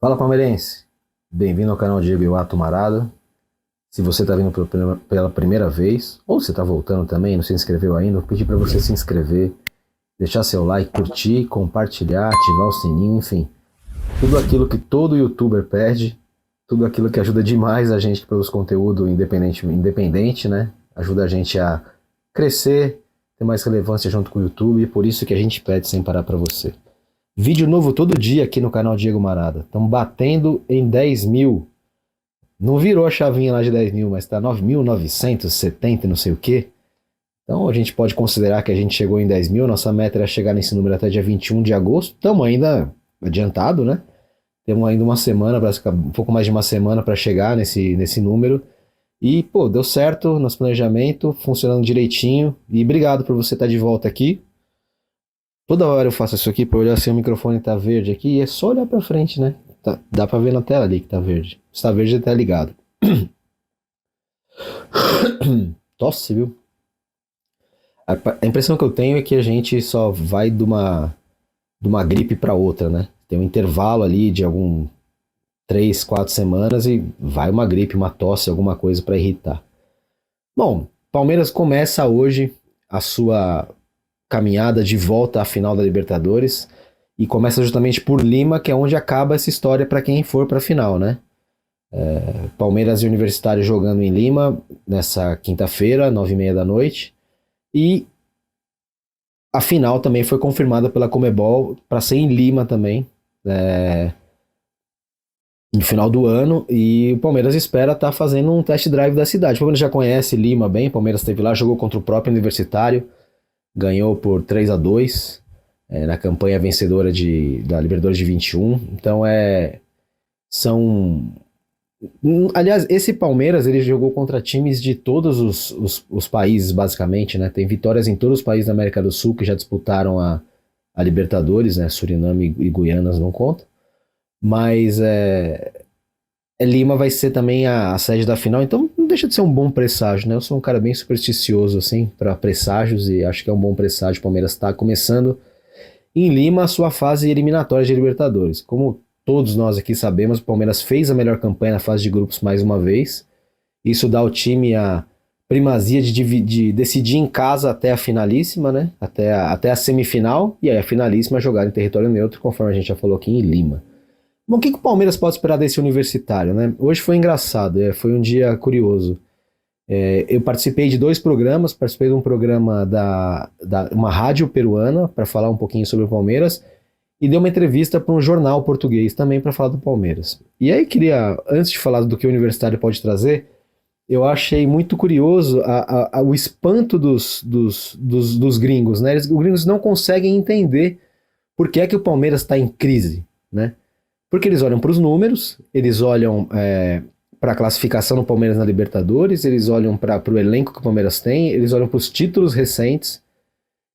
Fala, palmeirense! Bem-vindo ao canal Diego Iwato Marada. Se você está vindo pela primeira vez, ou você está voltando também e não se inscreveu ainda, eu pedi para você se inscrever, deixar seu like, curtir, compartilhar, ativar o sininho, enfim. Tudo aquilo que todo youtuber pede, tudo aquilo que ajuda demais a gente que produz conteúdo independente, né? Ajuda a gente a crescer, ter mais relevância junto com o YouTube, e por isso que a gente pede sem parar para você. Vídeo novo todo dia aqui no canal Diego Marada. Estamos batendo em 10 mil. Não virou a chavinha lá de 10 mil, mas está 9.970 e não sei o que. Então a gente pode considerar que a gente chegou em 10 mil. Nossa meta era chegar nesse número até dia 21 de agosto. Estamos ainda adiantado, né? Temos ainda uma semana, um pouco mais de uma semana para chegar nesse número. E, pô, deu certo nosso planejamento, funcionando direitinho. E obrigado por você estar de volta aqui. Toda hora eu faço isso aqui, pra olhar se o microfone tá verde aqui, e é só olhar pra frente, né? Dá pra ver na tela ali que tá verde. Se tá verde, tá ligado. Tosse, viu? A impressão que eu tenho é que a gente só vai de uma gripe pra outra, né? Tem um intervalo ali de 3, 4 semanas e vai uma gripe, uma tosse, alguma coisa pra irritar. Bom, Palmeiras começa hoje a sua caminhada de volta à final da Libertadores e começa justamente por Lima, que é onde acaba essa história para quem for para a final, né? Palmeiras e Universitário jogando em Lima nessa quinta-feira, 9h30 da noite, e a final também foi confirmada pela Conmebol para ser em Lima também, no final do ano, e o Palmeiras espera estar fazendo um test drive da cidade. O Palmeiras já conhece Lima bem, o Palmeiras esteve lá, jogou contra o próprio Universitário, ganhou por 3-2 na campanha vencedora da Libertadores de 21. Então são. Aliás, esse Palmeiras ele jogou contra times de todos os países, basicamente, né? Tem vitórias em todos os países da América do Sul que já disputaram a Libertadores, né? Suriname e Guianas não contam. Mas Lima vai ser também a sede da final, então não deixa de ser um bom presságio, né? Eu sou um cara bem supersticioso, assim, para presságios, e acho que é um bom presságio. O Palmeiras está começando em Lima a sua fase eliminatória de Libertadores. Como todos nós aqui sabemos, o Palmeiras fez a melhor campanha na fase de grupos mais uma vez. Isso dá ao time a primazia de decidir em casa até a finalíssima, né? Até a semifinal, e aí a finalíssima jogar em território neutro, conforme a gente já falou aqui, em Lima. Bom, o que o Palmeiras pode esperar desse Universitário, né? Hoje foi engraçado, foi um dia curioso. Eu participei de 2 programas, participei de um programa uma rádio peruana para falar um pouquinho sobre o Palmeiras e dei uma entrevista para um jornal português também para falar do Palmeiras. E aí queria, antes de falar do que o Universitário pode trazer, eu achei muito curioso o espanto dos gringos, né? Os gringos não conseguem entender por que é que o Palmeiras está em crise, né? Porque eles olham para os números, eles olham para a classificação do Palmeiras na Libertadores, eles olham para o elenco que o Palmeiras tem, eles olham para os títulos recentes,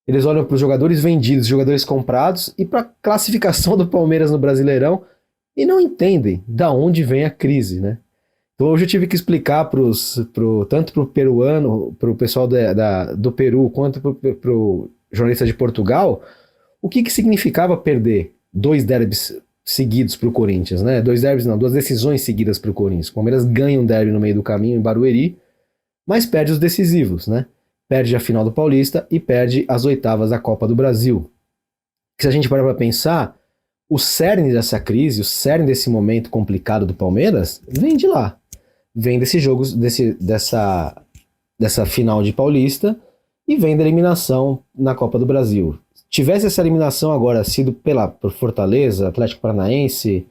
eles olham para os jogadores vendidos, jogadores comprados e para a classificação do Palmeiras no Brasileirão e não entendem da onde vem a crise, né? Então hoje eu tive que explicar tanto para o peruano, para o pessoal do Peru, quanto para o jornalista de Portugal, o que significava perder 2 derbys seguidos para o Corinthians, né? 2 derbys não, 2 decisões seguidas para o Corinthians. O Palmeiras ganha um derby no meio do caminho em Barueri, mas perde os decisivos, né? Perde a final do Paulista e perde as oitavas da Copa do Brasil. Se a gente parar para pensar, o cerne dessa crise, o cerne desse momento complicado do Palmeiras, vem de lá. Vem desses jogos, dessa final de Paulista e vem da eliminação na Copa do Brasil. Tivesse essa eliminação agora sido por Fortaleza, Atlético Paranaense,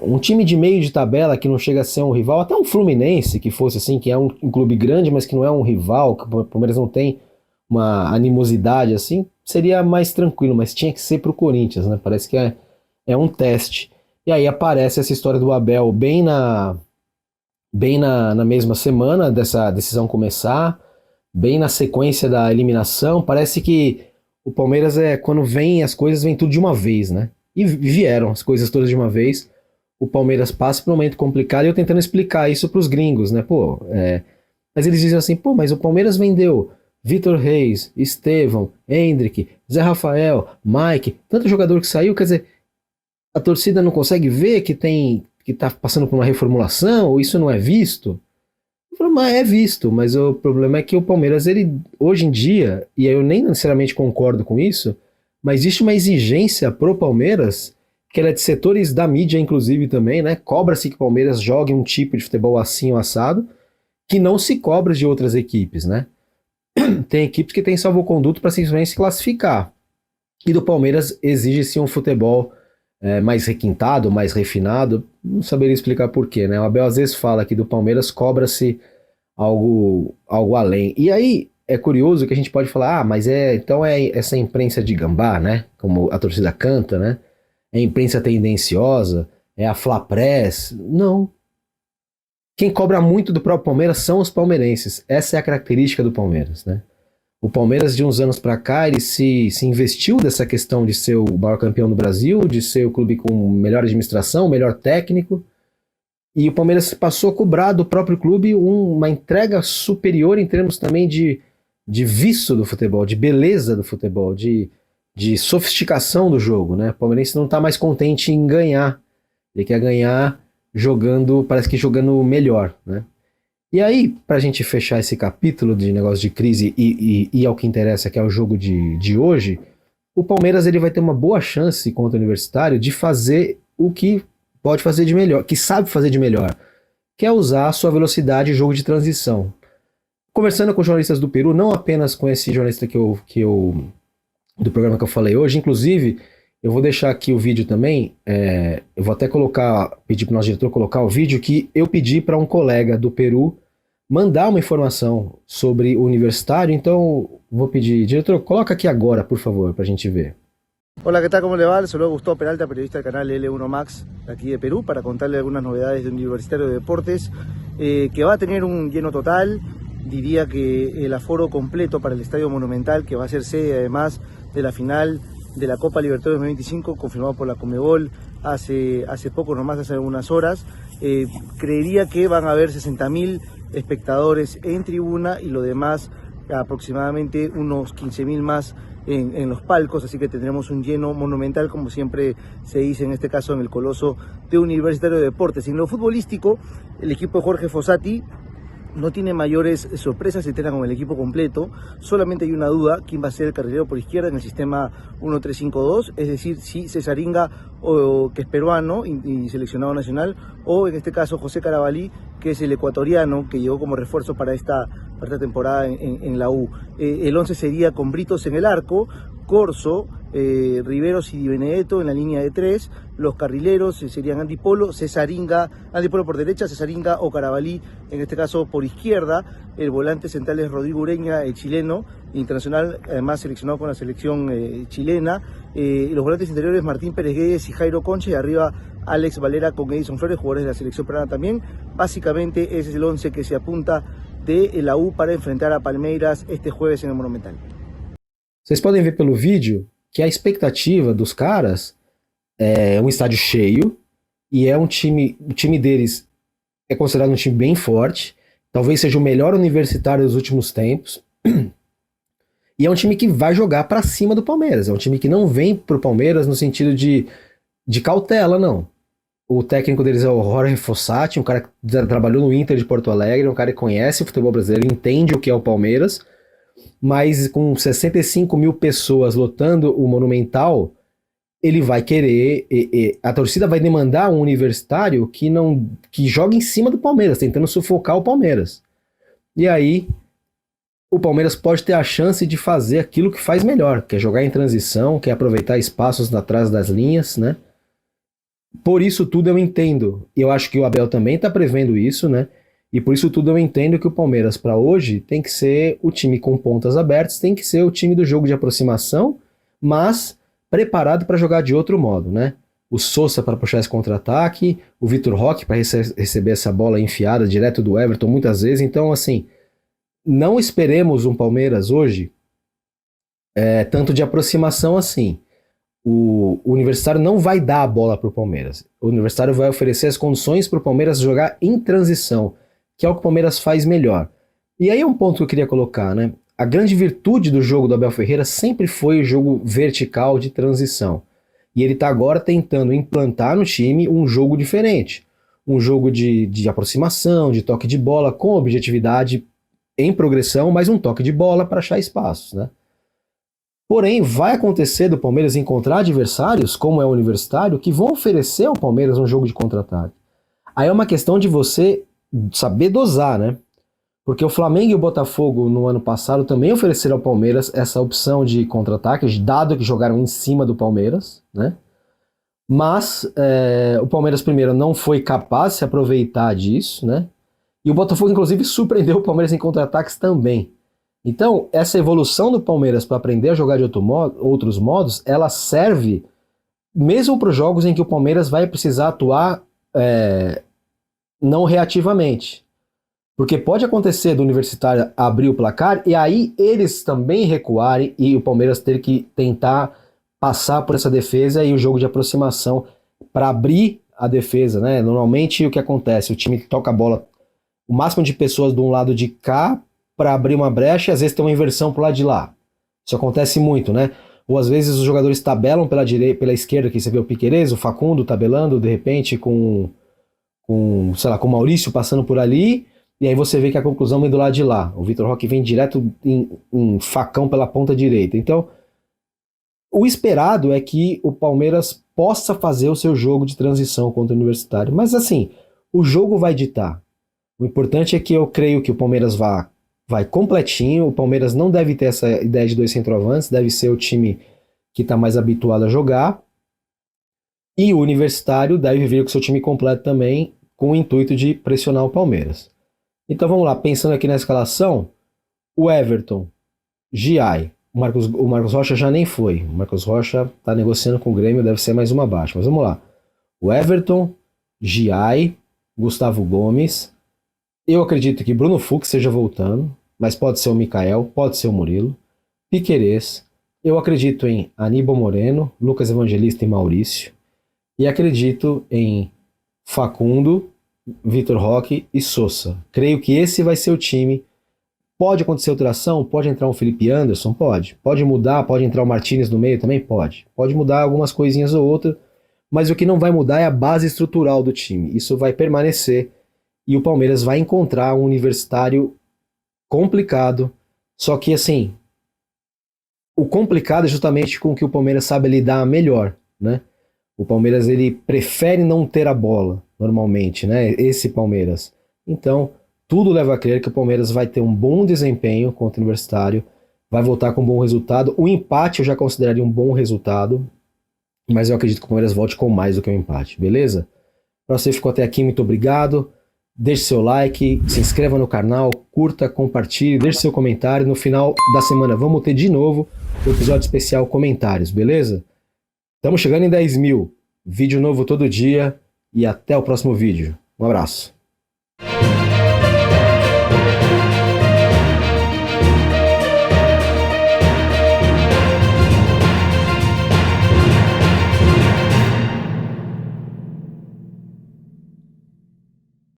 um time de meio de tabela que não chega a ser um rival, até um Fluminense que fosse assim, que é um clube grande, mas que não é um rival, que o Palmeiras não tem uma animosidade assim, seria mais tranquilo, mas tinha que ser pro Corinthians, né? Parece que é um teste. E aí aparece essa história do Abel bem na mesma semana dessa decisão começar, bem na sequência da eliminação. Parece que o Palmeiras quando vem as coisas, vem tudo de uma vez, né? E vieram as coisas todas de uma vez. O Palmeiras passa por um momento complicado e eu tentando explicar isso pros gringos, né? Mas eles dizem assim, mas o Palmeiras vendeu Vitor Reis, Estevão, Hendrick, Zé Rafael, Mike, tanto jogador que saiu, quer dizer, A torcida não consegue ver que tá passando por uma reformulação, ou isso não é visto? Eu falo, mas é visto, mas o problema é que o Palmeiras, ele, hoje em dia, e eu nem necessariamente concordo com isso, mas existe uma exigência pro Palmeiras, que ela é de setores da mídia, inclusive, também, né? Cobra-se que o Palmeiras jogue um tipo de futebol assim ou assado, que não se cobra de outras equipes, né? Tem equipes que têm salvoconduto para simplesmente se classificar. E do Palmeiras exige-se um futebol mais requintado, mais refinado. Não saberia explicar por quê, né? O Abel às vezes fala que do Palmeiras cobra-se algo além. E aí é curioso que a gente pode falar, mas então é essa imprensa de gambá, né? Como a torcida canta, né? É imprensa tendenciosa, é a Fla Press. Não. Quem cobra muito do próprio Palmeiras são os palmeirenses. Essa é a característica do Palmeiras, né? O Palmeiras, de uns anos para cá, ele se investiu dessa questão de ser o maior campeão do Brasil, de ser o clube com melhor administração, melhor técnico. E o Palmeiras passou a cobrar do próprio clube uma entrega superior em termos também de vício do futebol, de beleza do futebol, de sofisticação do jogo, né? O palmeirense não está mais contente em ganhar. Ele quer ganhar jogando, parece que jogando melhor, né? E aí, para a gente fechar esse capítulo de negócio de crise e ao que interessa, que é o jogo de hoje, o Palmeiras ele vai ter uma boa chance contra o Universitário de fazer o que pode fazer de melhor, que sabe fazer de melhor, que é usar a sua velocidade e jogo de transição. Conversando com jornalistas do Peru, não apenas com esse jornalista do programa que eu falei hoje, inclusive, eu vou deixar aqui o vídeo também, eu vou até pedir para o nosso diretor colocar o vídeo que eu pedi para um colega do Peru mandar uma informação sobre o Universitário, então vou pedir, diretor, coloca aqui agora, por favor, para a gente ver. Hola, ¿qué tal? ¿Cómo le va? Les saludo Gustavo Peralta, periodista del canal L1 Max de aquí de Perú, para contarle algunas novedades de Universitario de Deportes, que va a tener un lleno total. Diría que el aforo completo para el Estadio Monumental, que va a ser sede además de la final de la Copa Libertadores 2025, confirmado por la Conmebol hace poco, nomás hace algunas horas. Creería que van a haber 60.000 espectadores en tribuna y lo demás aproximadamente unos 15.000 más en los palcos, así que tendremos un lleno monumental, como siempre se dice en este caso en el Coloso de Universitario de Deportes. En lo futbolístico, el equipo de Jorge Fossati no tiene mayores sorpresas, se entrena con el equipo completo. Solamente hay una duda: quién va a ser el carrilero por izquierda en el sistema 1-3-5-2, es decir, si Cesaringa, que es peruano y seleccionado nacional, o en este caso José Carabalí, que es el ecuatoriano que llegó como refuerzo para esta temporada en la U. El 11 sería con Britos en el arco, Corso, Riveros y Di Benedetto en la línea de 3. Los carrileros serían Andy Polo por derecha, Cesaringa o Carabalí, en este caso por izquierda. El volante central es Rodrigo Ureña, el chileno, internacional, además seleccionado con la selección chilena. Los volantes interiores Martín Pérez Guedes y Jairo Concha, y arriba Alex Valera con Edison Flores, jugadores de la selección peruana también. Básicamente ese es el 11 que se apunta de la U para enfrentar a Palmeiras este jueves en el Monumental. Vocês podem ver pelo vídeo que a expectativa dos caras é um estádio cheio e o time deles é considerado um time bem forte, talvez seja o melhor universitário dos últimos tempos, e é um time que vai jogar para cima do Palmeiras, é um time que não vem pro Palmeiras no sentido de cautela, não. O técnico deles é o Jorge Fossati, um cara que trabalhou no Inter de Porto Alegre, um cara que conhece o futebol brasileiro, entende o que é o Palmeiras, mas com 65 mil pessoas lotando o Monumental, ele vai querer, a torcida vai demandar um universitário que joga em cima do Palmeiras, tentando sufocar o Palmeiras. E aí, o Palmeiras pode ter a chance de fazer aquilo que faz melhor, que é jogar em transição, que é aproveitar espaços atrás das linhas, né? Por isso tudo eu entendo, e eu acho que o Abel também está prevendo isso, né? E por isso tudo eu entendo que o Palmeiras para hoje tem que ser o time com pontas abertas, tem que ser o time do jogo de aproximação, mas preparado para jogar de outro modo, né? O Sousa para puxar esse contra-ataque, o Vitor Roque para receber essa bola enfiada direto do Everton muitas vezes. Então, assim, não esperemos um Palmeiras hoje tanto de aproximação assim. O Universitário não vai dar a bola para o Palmeiras. O Universitário vai oferecer as condições para o Palmeiras jogar em transição, que é o que o Palmeiras faz melhor. E aí é um ponto que eu queria colocar, né? A grande virtude do jogo do Abel Ferreira sempre foi o jogo vertical de transição, E ele tá agora tentando implantar no time um jogo diferente. Um jogo de aproximação, de toque de bola, com objetividade em progressão, mas um toque de bola para achar espaços, né? Porém, vai acontecer do Palmeiras encontrar adversários, como é o Universitário, que vão oferecer ao Palmeiras um jogo de contra-ataque. Aí é uma questão de você saber dosar, né? Porque o Flamengo e o Botafogo no ano passado também ofereceram ao Palmeiras essa opção de contra-ataque, dado que jogaram em cima do Palmeiras, né? Mas o Palmeiras primeiro não foi capaz de se aproveitar disso, né? E o Botafogo, inclusive, surpreendeu o Palmeiras em contra-ataques também. Então, essa evolução do Palmeiras para aprender a jogar de outros modos, ela serve mesmo para os jogos em que o Palmeiras vai precisar atuar não reativamente. Porque pode acontecer do Universitário abrir o placar e aí eles também recuarem e o Palmeiras ter que tentar passar por essa defesa e o jogo de aproximação para abrir a defesa, né? Normalmente o que acontece? O time toca a bola, o máximo de pessoas de um lado de cá para abrir uma brecha e às vezes tem uma inversão pro lado de lá. Isso acontece muito, né? Ou às vezes os jogadores tabelam pela direita, pela esquerda, que você vê o Piquerez, o Facundo tabelando, de repente com sei lá, com o Maurício passando por ali, e aí você vê que a conclusão vem do lado de lá. O Vitor Roque vem direto em facão pela ponta direita. Então, o esperado é que o Palmeiras possa fazer o seu jogo de transição contra o Universitário. Mas assim, o jogo vai ditar. O importante é que eu creio que o Palmeiras vai completinho. O Palmeiras não deve ter essa ideia de 2 centroavantes, deve ser o time que está mais habituado a jogar. E o Universitário deve vir com seu time completo também, com o intuito de pressionar o Palmeiras. Então vamos lá, pensando aqui na escalação, o Everton, Giai, o Marcos Rocha já nem foi. O Marcos Rocha está negociando com o Grêmio, deve ser mais uma baixa. Mas vamos lá. O Everton, Giai, Gustavo Gomes. Eu acredito que Bruno Fux esteja voltando, mas pode ser o Mikael, pode ser o Murilo. Piquerez. Eu acredito em Aníbal Moreno, Lucas Evangelista e Maurício. E acredito em Facundo, Vitor Roque e Sousa. Creio que esse vai ser o time. Pode acontecer alteração? Pode entrar um Felipe Anderson? Pode. Pode mudar? Pode entrar o Martínez no meio também? Pode. Pode mudar algumas coisinhas ou outras, mas o que não vai mudar é a base estrutural do time. Isso vai permanecer e o Palmeiras vai encontrar um Universitário complicado. Só que assim, o complicado é justamente com o que o Palmeiras sabe lidar melhor, né? O Palmeiras ele prefere não ter a bola, normalmente, né? Esse Palmeiras. Então, tudo leva a crer que o Palmeiras vai ter um bom desempenho contra o Universitário, vai voltar com um bom resultado. O empate eu já consideraria um bom resultado, mas eu acredito que o Palmeiras volte com mais do que um empate, beleza? Para você que ficou até aqui, muito obrigado. Deixe seu like, se inscreva no canal, curta, compartilhe, deixe seu comentário. No final da semana vamos ter de novo o episódio especial comentários, beleza? Estamos chegando em 10 mil. Vídeo novo todo dia e até o próximo vídeo. Um abraço.